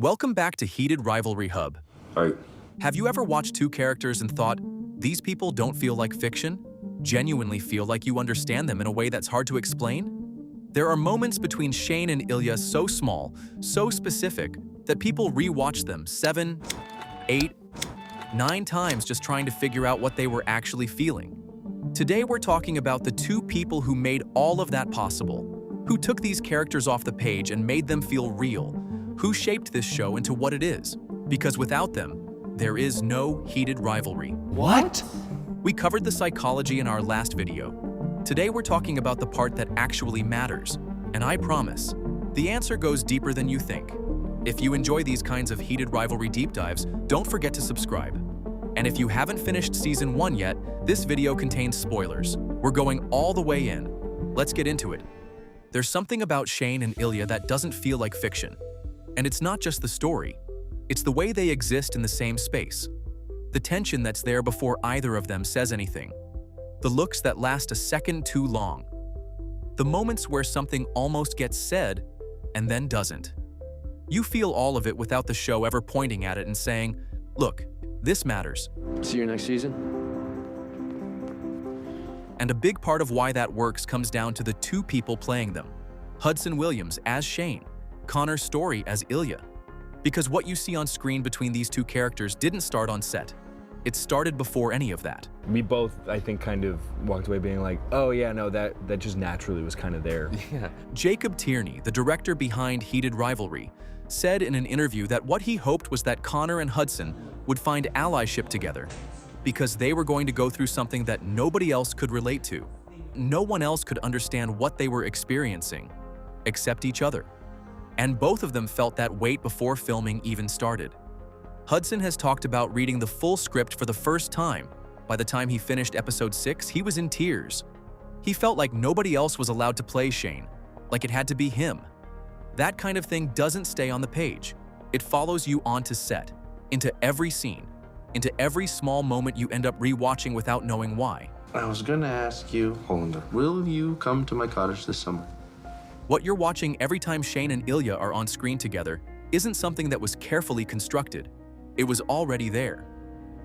Welcome back to Heated Rivalry Hub. Alright. Have you ever watched two characters and thought, these people don't feel like fiction? Genuinely feel like you understand them in a way that's hard to explain? There are moments between Shane and Ilya so small, so specific, that people rewatch them 7, 8, 9 times just trying to figure out what they were actually feeling. Today we're talking about the two people who made all of that possible, who took these characters off the page and made them feel real, who shaped this show into what it is, because without them, there is no heated rivalry. What? We covered the psychology in our last video. Today we're talking about the part that actually matters, and I promise, the answer goes deeper than you think. If you enjoy these kinds of heated rivalry deep dives, don't forget to subscribe. And if you haven't finished Season 1 yet, this video contains spoilers. We're going all the way in. Let's get into it. There's something about Shane and Ilya that doesn't feel like fiction. And it's not just the story. It's the way they exist in the same space. The tension that's there before either of them says anything. The looks that last a second too long. The moments where something almost gets said and then doesn't. You feel all of it without the show ever pointing at it and saying, look, this matters. See you next season. And a big part of why that works comes down to the two people playing them. Hudson Williams as Shane, Connor Story as Ilya. Because what you see on screen between these two characters didn't start on set. It started before any of that. We both, I think, kind of walked away being like, oh yeah, no, that just naturally was kind of there. Yeah. Jacob Tierney, the director behind Heated Rivalry, said in an interview that what he hoped was that Connor and Hudson would find allyship together because they were going to go through something that nobody else could relate to. No one else could understand what they were experiencing, except each other. And both of them felt that weight before filming even started. Hudson has talked about reading the full script for the first time. By the time he finished episode 6, he was in tears. He felt like nobody else was allowed to play Shane, like it had to be him. That kind of thing doesn't stay on the page. It follows you onto set, into every scene, into every small moment you end up rewatching without knowing why. I was gonna ask you, Hollander, will you come to my cottage this summer? What you're watching every time Shane and Ilya are on screen together isn't something that was carefully constructed. It was already there.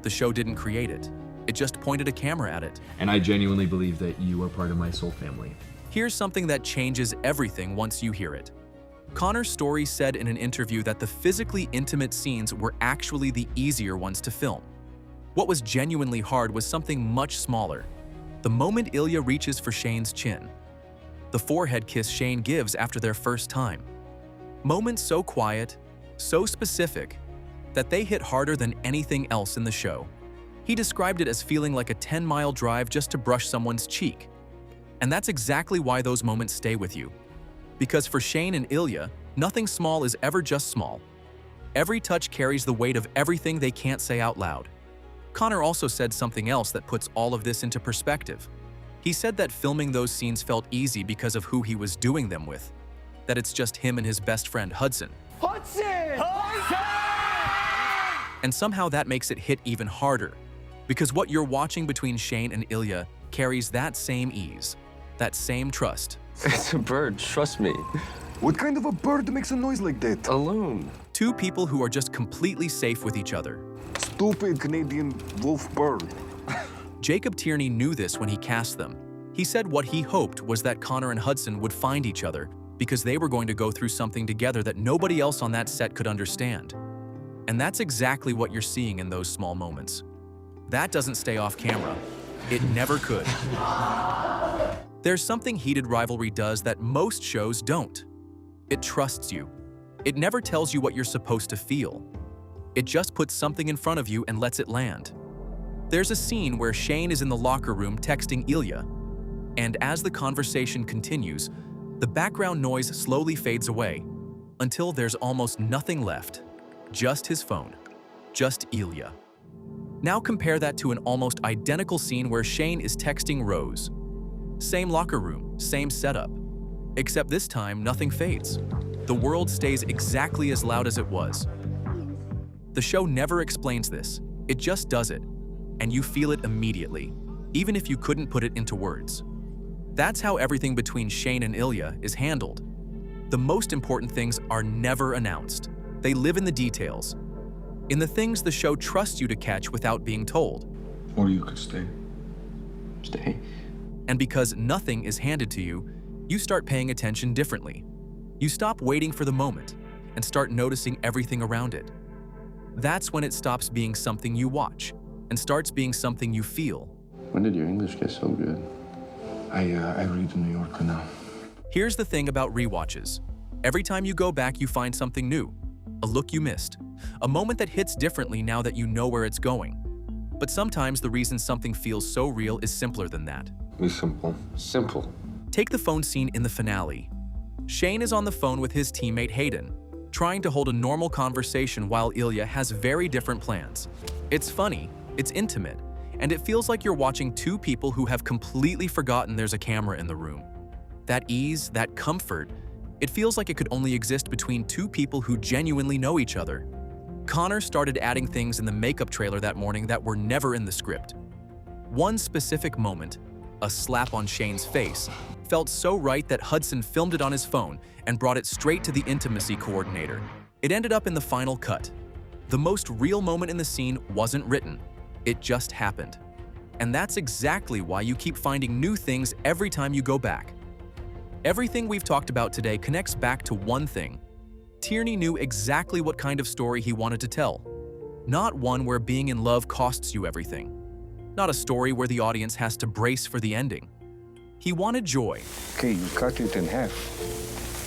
The show didn't create it. It just pointed a camera at it. And I genuinely believe that you are part of my soul family. Here's something that changes everything once you hear it. Connor Story said in an interview that the physically intimate scenes were actually the easier ones to film. What was genuinely hard was something much smaller. The moment Ilya reaches for Shane's chin. The forehead kiss Shane gives after their first time. Moments so quiet, so specific, that they hit harder than anything else in the show. He described it as feeling like a 10-mile drive just to brush someone's cheek. And that's exactly why those moments stay with you. Because for Shane and Ilya, nothing small is ever just small. Every touch carries the weight of everything they can't say out loud. Connor also said something else that puts all of this into perspective. He said that filming those scenes felt easy because of who he was doing them with. That it's just him and his best friend Hudson. Hudson! And somehow that makes it hit even harder. Because what you're watching between Shane and Ilya carries that same ease, that same trust. It's a bird, trust me. What kind of a bird makes a noise like that? A loon. Two people who are just completely safe with each other. Stupid Canadian wolf bird. Jacob Tierney knew this when he cast them. He said what he hoped was that Connor and Hudson would find each other because they were going to go through something together that nobody else on that set could understand. And that's exactly what you're seeing in those small moments. That doesn't stay off camera. It never could. There's something Heated Rivalry does that most shows don't. It trusts you. It never tells you what you're supposed to feel. It just puts something in front of you and lets it land. There's a scene where Shane is in the locker room texting Ilya, and as the conversation continues, the background noise slowly fades away until there's almost nothing left. Just his phone. Just Ilya. Now compare that to an almost identical scene where Shane is texting Rose. Same locker room, same setup. Except this time, nothing fades. The world stays exactly as loud as it was. The show never explains this. It just does it. And you feel it immediately, even if you couldn't put it into words. That's how everything between Shane and Ilya is handled. The most important things are never announced. They live in the details, in the things the show trusts you to catch without being told. Or you could stay. Stay. And because nothing is handed to you, you start paying attention differently. You stop waiting for the moment and start noticing everything around it. That's when it stops being something you watch and starts being something you feel. When did your English get so good? I read the New Yorker now. Here's the thing about rewatches. Every time you go back, you find something new, a look you missed, a moment that hits differently now that you know where it's going. But sometimes the reason something feels so real is simpler than that. Be simple. Simple. Take the phone scene in the finale. Shane is on the phone with his teammate Hayden, trying to hold a normal conversation while Ilya has very different plans. It's funny, it's intimate, and it feels like you're watching two people who have completely forgotten there's a camera in the room. That ease, that comfort, it feels like it could only exist between two people who genuinely know each other. Connor started adding things in the makeup trailer that morning that were never in the script. One specific moment, a slap on Shane's face, felt so right that Hudson filmed it on his phone and brought it straight to the intimacy coordinator. It ended up in the final cut. The most real moment in the scene wasn't written. It just happened. And that's exactly why you keep finding new things every time you go back. Everything we've talked about today connects back to one thing. Tierney knew exactly what kind of story he wanted to tell. Not one where being in love costs you everything. Not a story where the audience has to brace for the ending. He wanted joy. Okay, you cut it in half.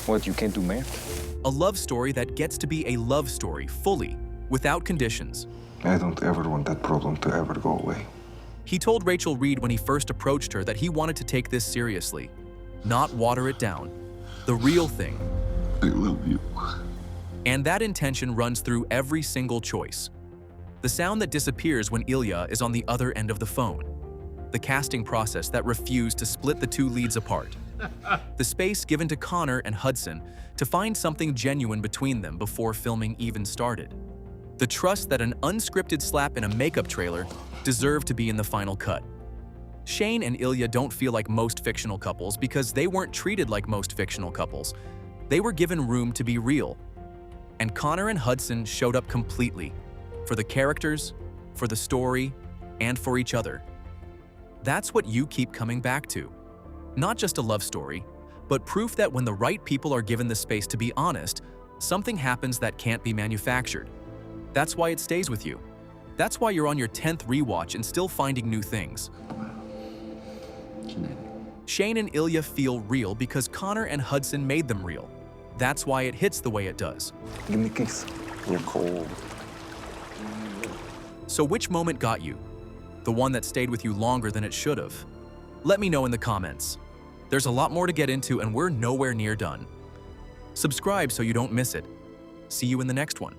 What, you can't do math? A love story that gets to be a love story fully, without conditions. I don't ever want that problem to ever go away. He told Rachel Reed when he first approached her that he wanted to take this seriously, not water it down. The real thing. I love you. And that intention runs through every single choice. The sound that disappears when Ilya is on the other end of the phone. The casting process that refused to split the two leads apart. The space given to Connor and Hudson to find something genuine between them before filming even started. The trust that an unscripted slap in a makeup trailer deserved to be in the final cut. Shane and Ilya don't feel like most fictional couples because they weren't treated like most fictional couples. They were given room to be real. And Connor and Hudson showed up completely, for the characters, for the story, and for each other. That's what you keep coming back to. Not just a love story, but proof that when the right people are given the space to be honest, something happens that can't be manufactured. That's why it stays with you. That's why you're on your 10th rewatch and still finding new things. Genetic. Shane and Ilya feel real because Connor and Hudson made them real. That's why it hits the way it does. Give me a kiss. You're cold. So which moment got you? The one that stayed with you longer than it should have? Let me know in the comments. There's a lot more to get into and we're nowhere near done. Subscribe so you don't miss it. See you in the next one.